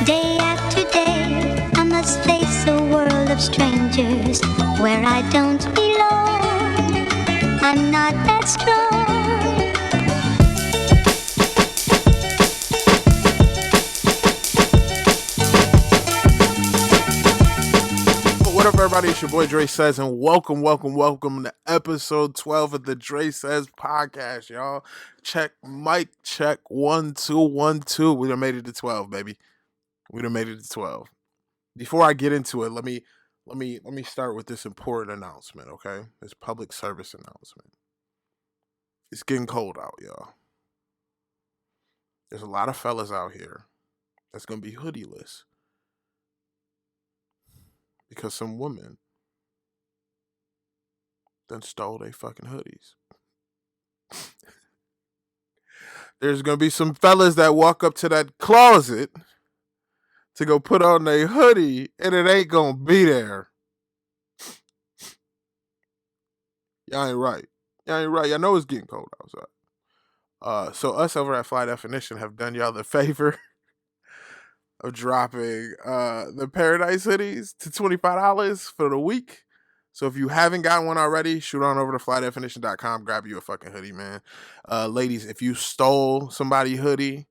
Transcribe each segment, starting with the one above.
Day after day, I must face a world of strangers where I don't belong. I'm not that strong. What up, everybody? It's your boy DreSays, and welcome to episode 12 of the DreSays podcast, y'all. Check, mic check, 1 2 1 2. We done made it to 12, baby. We done made it to 12. Before I get into it, let me start with this important announcement, okay? This public service announcement. It's getting cold out, y'all. There's a lot of fellas out here that's gonna be hoodieless because some women done stole their fucking hoodies. There's gonna be some fellas that walk up to that closet to go put on their hoodie and it ain't gonna be there. Y'all ain't right. Y'all know it's getting cold outside. So us over at Fly Definition have done y'all the favor of dropping the Paradise hoodies to $25 for the week. So if you haven't got one already, shoot on over to flydefinition.com, grab you a fucking hoodie, man. Ladies, if you stole somebody's hoodie,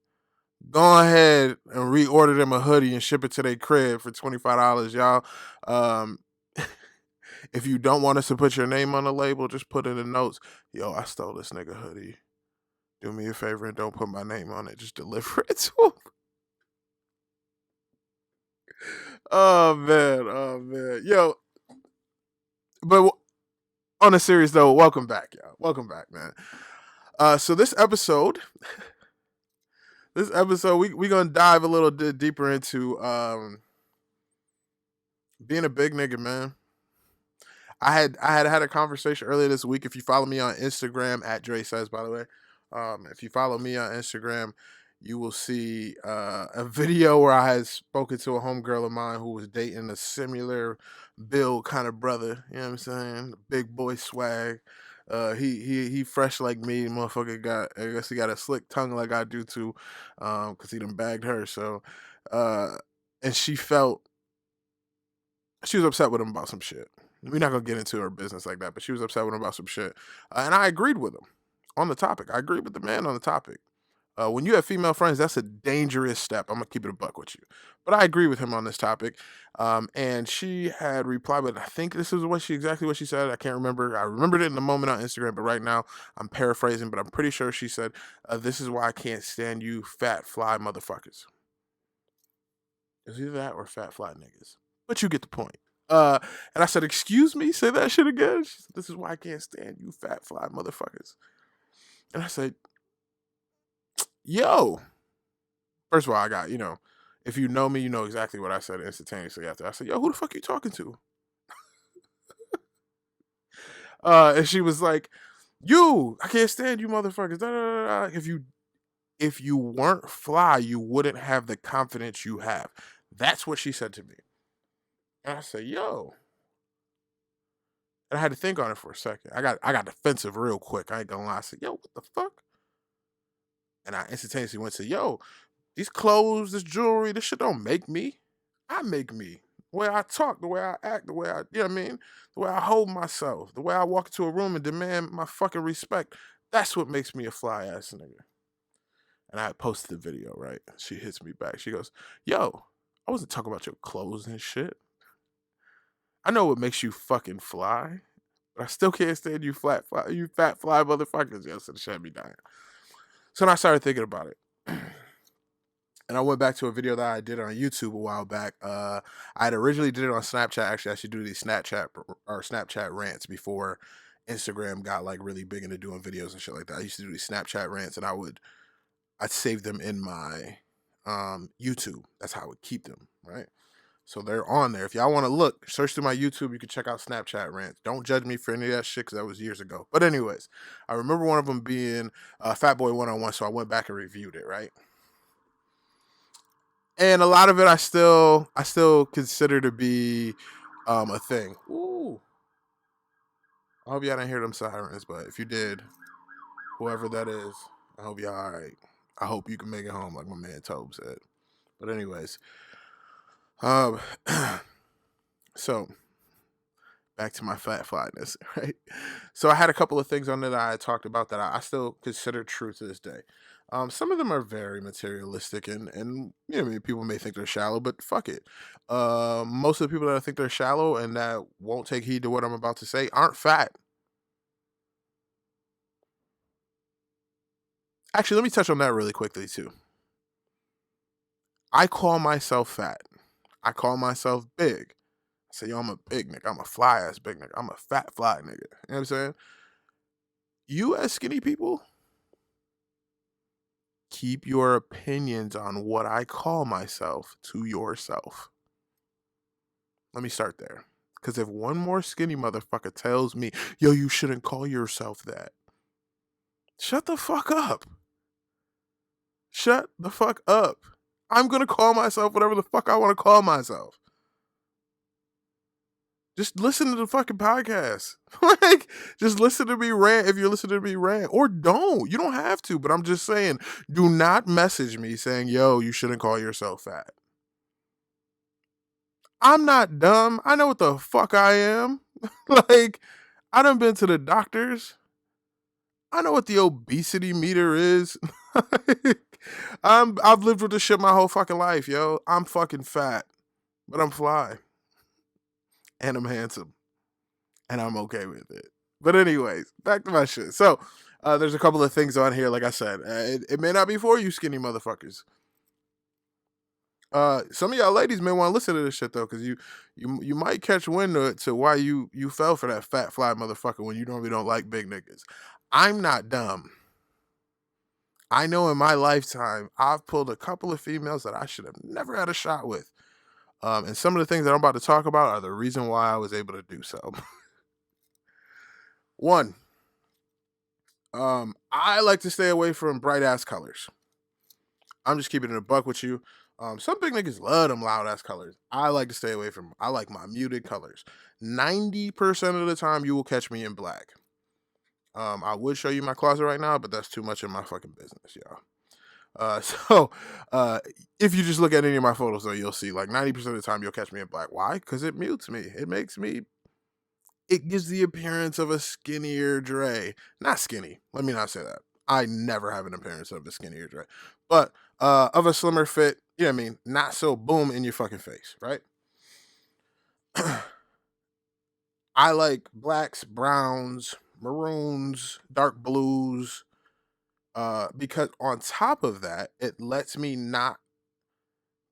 go ahead and reorder them a hoodie and ship it to their crib for $25, y'all. If you don't want us to put your name on the label, just put in the notes, yo, I stole this nigga hoodie. Do me a favor and don't put my name on it. Just deliver it to him. Oh man. Yo, but on a serious though, welcome back, y'all. Welcome back, man. So this episode, we gonna dive a little bit deeper into being a big nigga, man. I had a conversation earlier this week. If you follow me on Instagram at DreSays, by the way, if you follow me on Instagram, you will see a video where I had spoken to a homegirl of mine who was dating a similar build kind of brother. You know what I'm saying? Big boy swag. He fresh like me. Motherfucker I guess he got a slick tongue like I do too, cause he done bagged her. So, and she was upset with him about some shit. We're not gonna get into her business like that, but she was upset with him about some shit, and I agreed with him on the topic. I agreed with the man on the topic. When you have female friends, that's a dangerous step. I'm gonna keep it a buck with you, but I agree with him on this topic. And she had replied, but I think this is exactly what she said. I can't remember. I remembered it in the moment on Instagram, but right now I'm paraphrasing. But I'm pretty sure she said, "This is why I can't stand you, fat fly motherfuckers." It's either that or fat fly niggas. But you get the point. And I said, "Excuse me, say that shit again." She said, "This is why I can't stand you, fat fly motherfuckers." And I said, "Yo, first of all, I got if you know me, you know exactly what I said instantaneously after. I said, 'Yo, who the fuck you talking to?'" And she was like, "You, I can't stand you, motherfuckers. Da, da, da, da. If you weren't fly, you wouldn't have the confidence you have." That's what she said to me. And I said, "Yo." And I had to think on it for a second. I got defensive real quick. I ain't gonna lie. I said, "Yo, what the fuck?" And I instantaneously went to, "Yo, these clothes, this jewelry, this shit don't make me. I make me. The way I talk, the way I act, the way I, you know what I mean? The way I hold myself, the way I walk into a room and demand my fucking respect. That's what makes me a fly ass nigga." And I posted the video, right? She hits me back. She goes, "Yo, I wasn't talking about your clothes and shit. I know what makes you fucking fly, but I still can't stand you you fat fly motherfuckers." Yes, it shut me down. So then I started thinking about it. And I went back to a video that I did on YouTube a while back. I had originally did it on Snapchat. Actually, I should do these Snapchat rants before Instagram got like really big into doing videos and shit like that. I used to do these Snapchat rants, and I'd save them in my YouTube. That's how I would keep them, right? So they're on there. If y'all want to look, search through my YouTube. You can check out Snapchat rants. Don't judge me for any of that shit because that was years ago. But anyways, I remember one of them being Fat Boy 101. So I went back and reviewed it, right? And a lot of it I still consider to be a thing. Ooh. I hope y'all didn't hear them sirens, but if you did, whoever that is, I hope y'all alright. I hope you can make it home like my man Tobe said. But anyways, um, so back to my fat flyness, right? So I had a couple of things on there that I had talked about that I still consider true to this day. Some of them are very materialistic, and you know, people may think they're shallow, but fuck it. Most of the people that think they're shallow and that won't take heed to what I'm about to say aren't fat. Actually, let me touch on that really quickly too. I call myself fat. I call myself big. I say, yo, I'm a big nigga. I'm a fly ass big nigga. I'm a fat fly nigga. You know what I'm saying? You as skinny people, keep your opinions on what I call myself to yourself. Let me start there. Because if one more skinny motherfucker tells me, yo, you shouldn't call yourself that, shut the fuck up. Shut the fuck up. I'm going to call myself whatever the fuck I want to call myself. Just listen to the fucking podcast. Like, just listen to me rant if you're listening to me rant. Or don't. You don't have to, but I'm just saying, do not message me saying, yo, you shouldn't call yourself fat. I'm not dumb. I know what the fuck I am. Like, I done been to the doctors. I know what the obesity meter is. I've lived with this shit my whole fucking life, yo. I'm fucking fat, but I'm fly. And I'm handsome. And I'm okay with it. But anyways, back to my shit. So, there's a couple of things on here, like I said. It may not be for you skinny motherfuckers. Some of y'all ladies may want to listen to this shit though, because you might catch wind to why you fell for that fat fly motherfucker when you normally don't like big niggas. I'm not dumb. I know in my lifetime I've pulled a couple of females that I should have never had a shot with. And some of the things that I'm about to talk about are the reason why I was able to do so. One, I like to stay away from bright ass colors. I'm just keeping it a buck with you. Some big niggas love them loud ass colors. I like to stay away from 'em. I like my muted colors. 90% of the time, you will catch me in black. I would show you my closet right now, but that's too much of my fucking business, y'all. So, if you just look at any of my photos, though, you'll see like 90% of the time you'll catch me in black. Why? Because it mutes me. It gives the appearance of a skinnier Dre. Not skinny. Let me not say that. I never have an appearance of a skinnier Dre, but of a slimmer fit. You know what I mean? Not so boom in your fucking face, right? I like blacks, browns, maroons, dark blues, because on top of that, it lets me not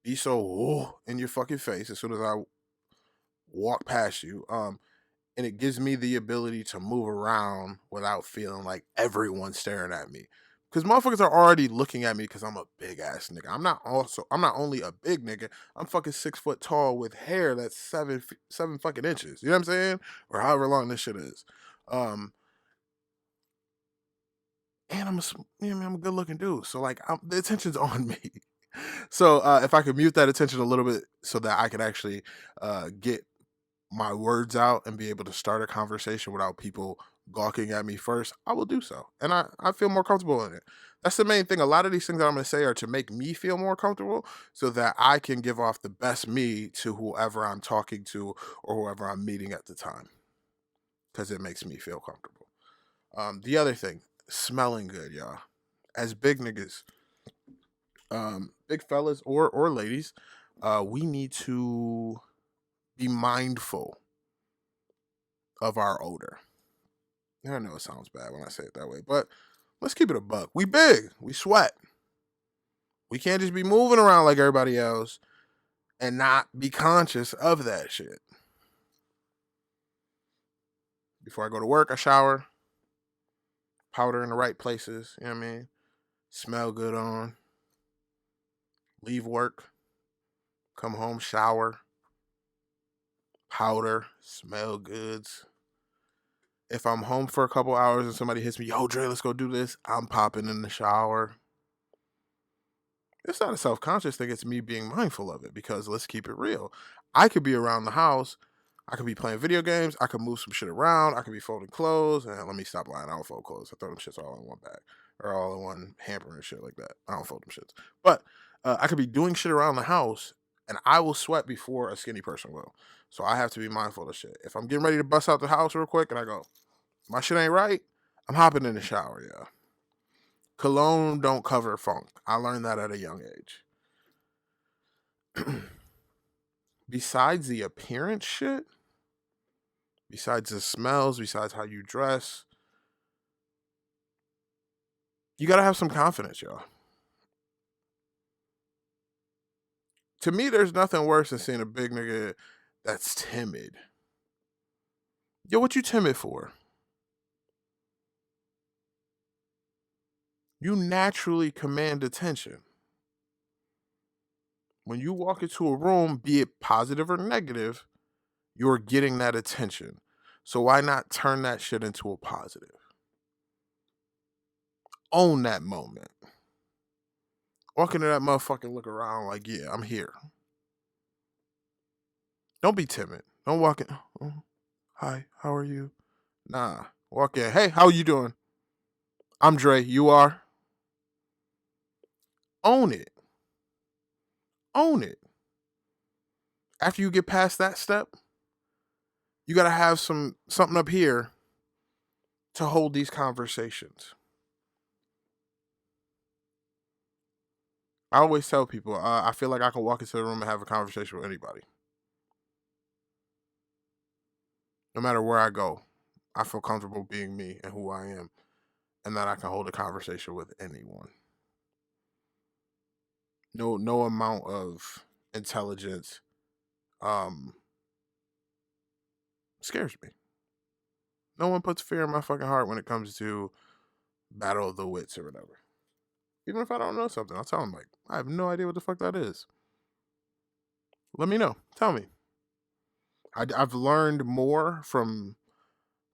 be so in your fucking face as soon as I walk past you. And it gives me the ability to move around without feeling like everyone's staring at me. Because motherfuckers are already looking at me because I'm a big ass nigga. I'm not only a big nigga, I'm fucking 6 foot tall with hair that's seven fucking inches. You know what I'm saying? Or however long this shit is. Um, and you know, I'm a good looking dude. So like the attention's on me. So if I could mute that attention a little bit so that I could actually get my words out and be able to start a conversation without people gawking at me first, I will do so. And I feel more comfortable in it. That's the main thing. A lot of these things that I'm going to say are to make me feel more comfortable so that I can give off the best me to whoever I'm talking to or whoever I'm meeting at the time because it makes me feel comfortable. The other thing, smelling good, y'all. As big niggas, big fellas or ladies, we need to be mindful of our odor. I know it sounds bad when I say it that way, but let's keep it a buck. We big, we sweat. We can't just be moving around like everybody else and not be conscious of that shit. Before I go to work, I shower, powder in the right places, you know what I mean? Smell good on, leave work, come home, shower, powder, smell goods. If I'm home for a couple hours and somebody hits me, yo, Dre, let's go do this, I'm popping in the shower. It's not a self-conscious thing, it's me being mindful of it because let's keep it real. I could be around the house, I could be playing video games, I could move some shit around, I could be folding clothes, and let me stop lying, I don't fold clothes. I throw them shits all in one bag or all in one hamper and shit like that. I don't fold them shits. But I could be doing shit around the house and I will sweat before a skinny person will. So I have to be mindful of shit. If I'm getting ready to bust out the house real quick and I go, my shit ain't right, I'm hopping in the shower, yeah. Cologne don't cover funk. I learned that at a young age. Besides the appearance shit, besides the smells, besides how you dress, you gotta have some confidence, y'all. To me, there's nothing worse than seeing a big nigga that's timid. Yo, what you timid for? You naturally command attention. When you walk into a room, be it positive or negative, you're getting that attention. So why not turn that shit into a positive? Own that moment. Walk into that motherfucker, look around like, yeah, I'm here. Don't be timid. Don't walk in. Oh, hi, how are you? Nah. Walk in. Hey, how you doing? I'm Dre. You are? Own it. Own it. After you get past that step, you gotta have something up here to hold these conversations. I always tell people, I feel like I can walk into the room and have a conversation with anybody. No matter where I go, I feel comfortable being me and who I am, and that I can hold a conversation with anyone. No amount of intelligence um scares me. No one puts fear in my fucking heart when it comes to battle of the wits or whatever. Even if I don't know something, I'll tell them, like, I have no idea what the fuck that is. Let me know. Tell me. I've learned more from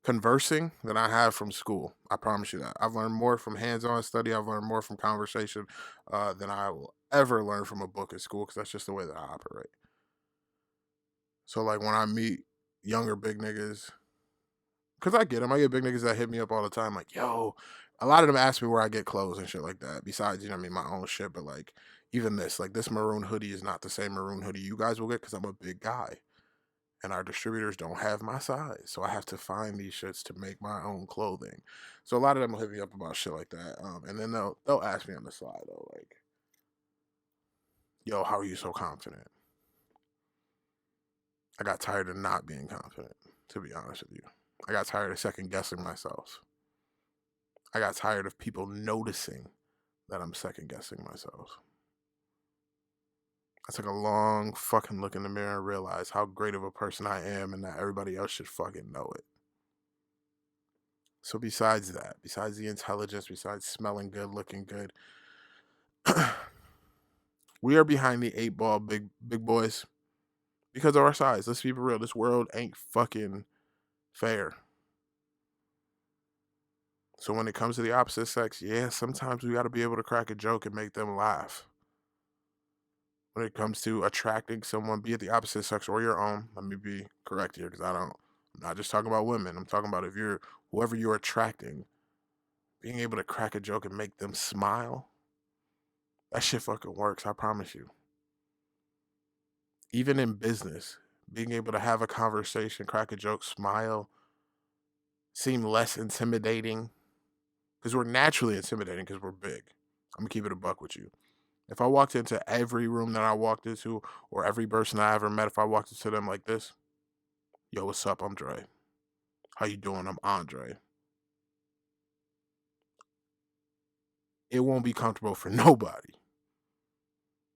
conversing than I have from school. I promise you that. I've learned more from hands-on study. I've learned more from conversation than I will ever learn from a book in school, because that's just the way that I operate. So, like, when I meet younger big niggas, because I get them. I get big niggas that hit me up all the time, like, yo, a lot of them ask me where I get clothes and shit like that. Besides, you know what I mean, my own shit. But, like, even this, like, this maroon hoodie is not the same maroon hoodie you guys will get, because I'm a big guy. And our distributors don't have my size. So I have to find these shits to make my own clothing. So a lot of them will hit me up about shit like that. And then they'll ask me on the slide, though, like, yo, how are you so confident? I got tired of not being confident, to be honest with you. I got tired of second guessing myself. I got tired of people noticing that I'm second guessing myself. I took a long fucking look in the mirror and realized how great of a person I am, and that everybody else should fucking know it. So besides that, besides the intelligence, besides smelling good, looking good, we are behind the 8 ball, big boys, because of our size. Let's be real. This world ain't fucking fair. So when it comes to the opposite sex, yeah, sometimes we got to be able to crack a joke and make them laugh. When it comes to attracting someone, be it the opposite sex or your own, let me be correct here, because I'm not just talking about women. I'm talking about if you're whoever you're attracting, being able to crack a joke and make them smile, that shit fucking works. I promise you. Even in business, being able to have a conversation, crack a joke, smile, seem less intimidating, because we're naturally intimidating because we're big. I'm gonna keep it a buck with you. If I walked into every room that I walked into, or every person I ever met, if I walked into them like this, yo, what's up? I'm Dre. How you doing? I'm Andre. It won't be comfortable for nobody.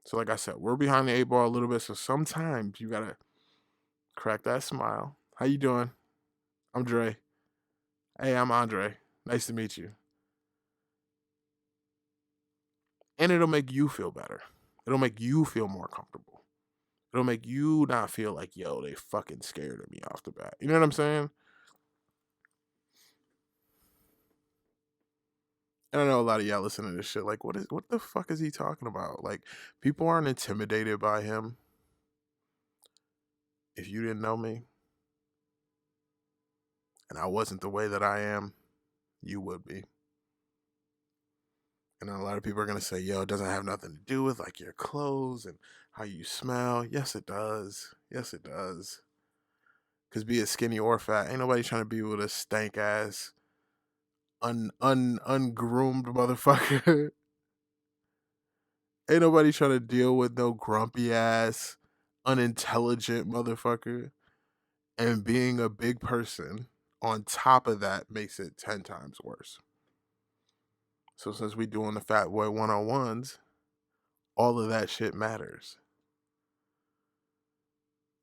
So like I said, we're behind the 8 ball a little bit. So sometimes you gotta crack that smile. How you doing? I'm Dre. Hey, I'm Andre. Nice to meet you. And it'll make you feel better. It'll make you feel more comfortable. It'll make you not feel like, yo, they fucking scared of me off the bat. You know what I'm saying? And I know a lot of y'all listening to this shit like, what the fuck is he talking about? Like, people aren't intimidated by him. If you didn't know me and I wasn't the way that I am, you would be. And a lot of people are gonna say, yo, it doesn't have nothing to do with like your clothes and how you smell. Yes, it does. Yes, it does. Cause be it skinny or fat, ain't nobody trying to be with a stank ass, ungroomed motherfucker. Ain't nobody trying to deal with no grumpy ass, unintelligent motherfucker. And being a big person on top of that makes it 10 times worse. So since we doing the Fat Boy 101s, all of that shit matters.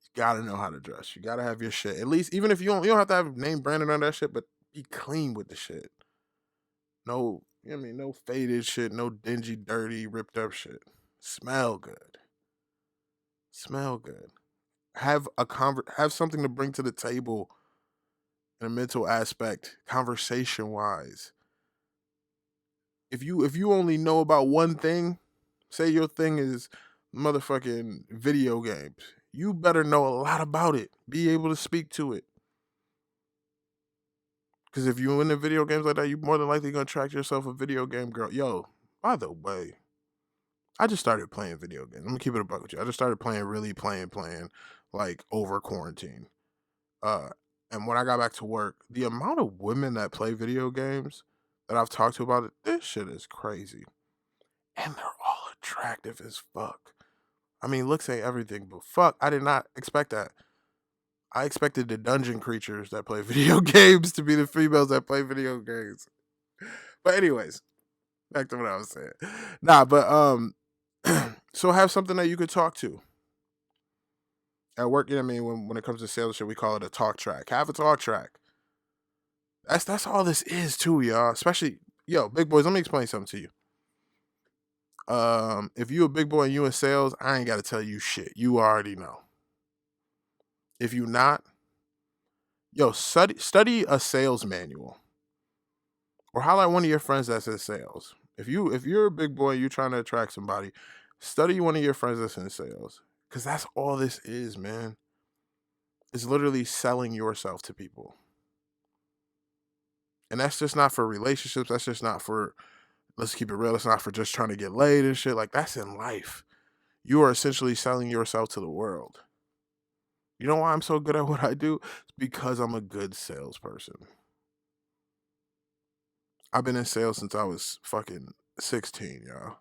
You gotta know how to dress. You gotta have your shit. At least, even if you don't have to have name branded on that shit, but be clean with the shit. No, I mean, no faded shit, no dingy, dirty, ripped up shit. Smell good. Smell good. Have something to bring to the table in a mental aspect, conversation wise. If you only know about one thing, say your thing is motherfucking video games, you better know a lot about it. Be able to speak to it. Because if you're into video games like that, you're more than likely gonna attract yourself a video game girl. Yo, by the way, I just started playing video games. I'm gonna keep it a buck with you. I just started playing, like over quarantine. Uh, and when I got back to work, the amount of women that play video games that I've talked to about it, this shit is crazy. And they're all attractive as fuck. I mean, looks ain't everything, but fuck, I did not expect that. I expected the dungeon creatures that play video games to be the females that play video games. But anyways, back to what I was saying. Nah, but so have something that you could talk to at work. You know what I mean? When it comes to sales shit, we call it a talk track. Have a talk track. That's all this is too, y'all. Especially, yo, big boys. Let me explain something to you. If you a big boy and you in sales, I ain't got to tell you shit. You already know. If you not, yo, study a sales manual or highlight one of your friends that's in sales. If you're a big boy and you're trying to attract somebody, study one of your friends that's in sales, because that's all this is, man. It's literally selling yourself to people, and that's just not for relationships. That's just not for, let's keep it real. It's not for just trying to get laid and shit. Like, that's in life. You are essentially selling yourself to the world. You know why I'm so good at what I do? It's because I'm a good salesperson. I've been in sales since I was fucking 16, y'all.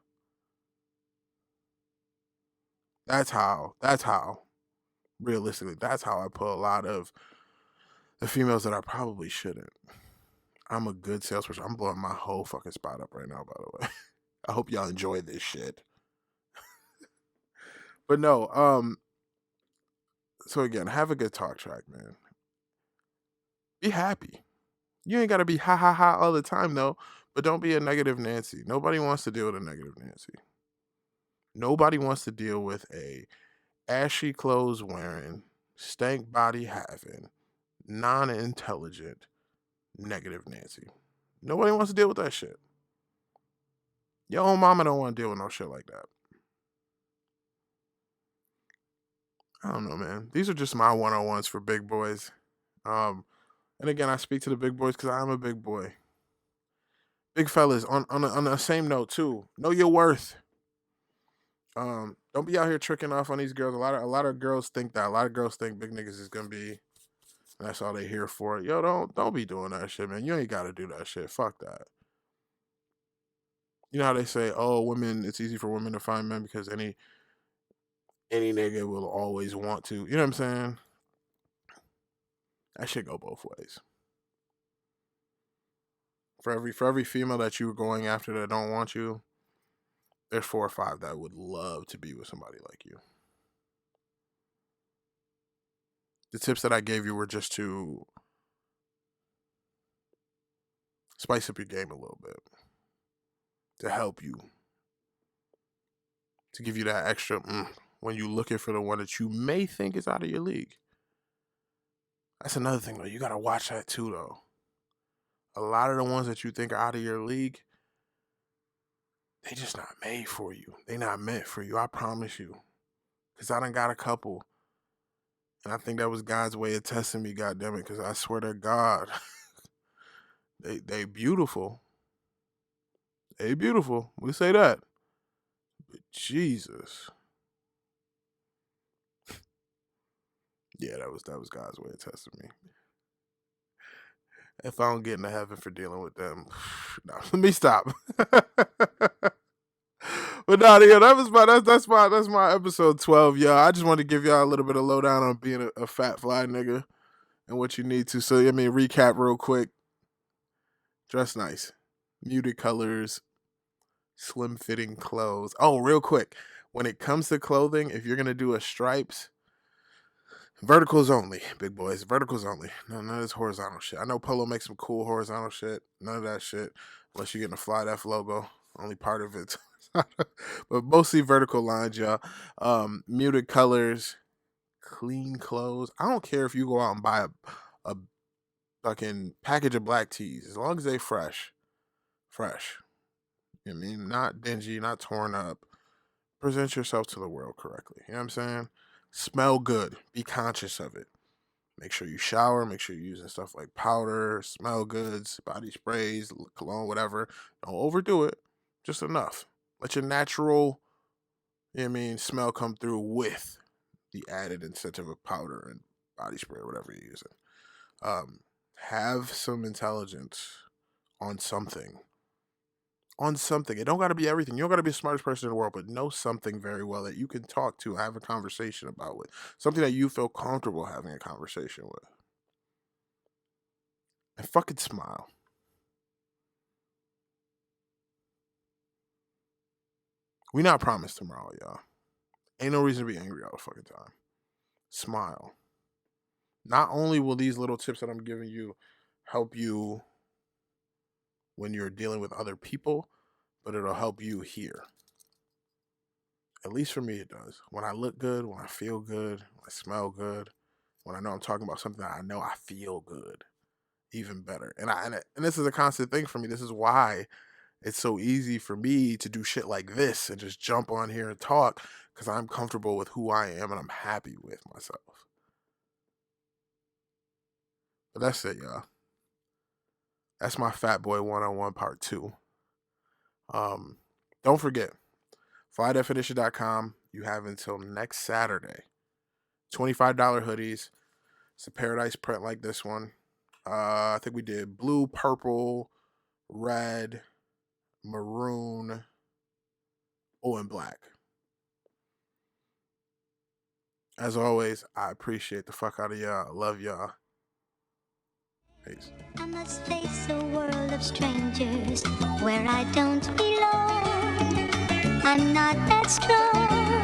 That's how, realistically, that's how I pull a lot of the females that I probably shouldn't. I'm a good salesperson. I'm blowing my whole fucking spot up right now, by the way. I hope y'all enjoy this shit. But no, so again, have a good talk track, man. Be happy. You ain't gotta be ha ha ha all the time though, but don't be a negative Nancy. Nobody wants to deal with a negative Nancy. Nobody wants to deal with a ashy clothes wearing, stank body having, non intelligent, negative Nancy. Nobody wants to deal with that shit. Your own mama don't want to deal with no shit like that. I don't know, man. These are just my 101s for big boys. Um, and again, I speak to the big boys because I'm a big boy. Big fellas, on the same note too. Know your worth. Don't be out here tricking off on these girls. A lot of girls think that. A lot of girls think big niggas is gonna be, and that's all they here for. Yo, don't be doing that shit, man. You ain't gotta do that shit. Fuck that. You know how they say, oh, women, it's easy for women to find men because any nigga will always want to. You know what I'm saying? That shit go both ways. For every female that you're going after that don't want you, there's 4 or 5 that would love to be with somebody like you. The tips that I gave you were just to spice up your game a little bit, to help you, to give you that extra when you're looking for the one that you may think is out of your league. That's another thing though. You gotta watch that too though. A lot of the ones that you think are out of your league, they just not made for you. They not meant for you. I promise you. Cause I done got a couple, and I think that was God's way of testing me. Goddamn it! Cause I swear to God, they beautiful. Hey, beautiful. We say that. But Jesus. Yeah, that was God's way of testing me. If I don't get into heaven for dealing with them, no, let me stop. But no, yeah, that's my episode 12, y'all. I just wanted to give y'all a little bit of lowdown on being a fat fly nigga and what you need to. So I mean, recap real quick. Dress nice, muted colors, slim fitting clothes. Oh, real quick, when it comes to clothing, if you're gonna do a stripes, verticals only, big boys. Verticals only. None of this horizontal shit. I know Polo makes some cool horizontal shit. None of that shit. Unless you're getting a Fly F logo. Only part of it. But mostly vertical lines, y'all. Muted colors, clean clothes. I don't care if you go out and buy a fucking package of black tees. As long as they fresh. Fresh. You know what I mean? Not dingy, not torn up. Present yourself to the world correctly. You know what I'm saying? Smell good. Be conscious of it. Make sure you shower. Make sure you're using stuff like powder, smell goods, body sprays, cologne, whatever. Don't overdo it. Just enough. Let your natural, you know what I mean, smell come through with the added incentive of powder and body spray, whatever you're using. Have some intelligence on something. On something. It don't got to be everything. You don't got to be the smartest person in the world, but know something very well that you can talk to, have a conversation about with. Something that you feel comfortable having a conversation with. And fucking smile. We not promised tomorrow, y'all. Ain't no reason to be angry all the fucking time. Smile. Not only will these little tips that I'm giving you help you when you're dealing with other people, but it'll help you here. At least for me, it does. When I look good, when I feel good, when I smell good, when I know I'm talking about something that I know I feel good, even better. And this is a constant thing for me. This is why it's so easy for me to do shit like this and just jump on here and talk because I'm comfortable with who I am and I'm happy with myself. But that's it, y'all. That's my Fat Boy 101 part 2. Don't forget, flydefinition.com. You have until next Saturday. $25 hoodies. It's a paradise print like this one. I think we did blue, purple, red, maroon, and black. As always, I appreciate the fuck out of y'all. I love y'all. Peace. I must face a world of strangers where I don't belong. I'm not that strong.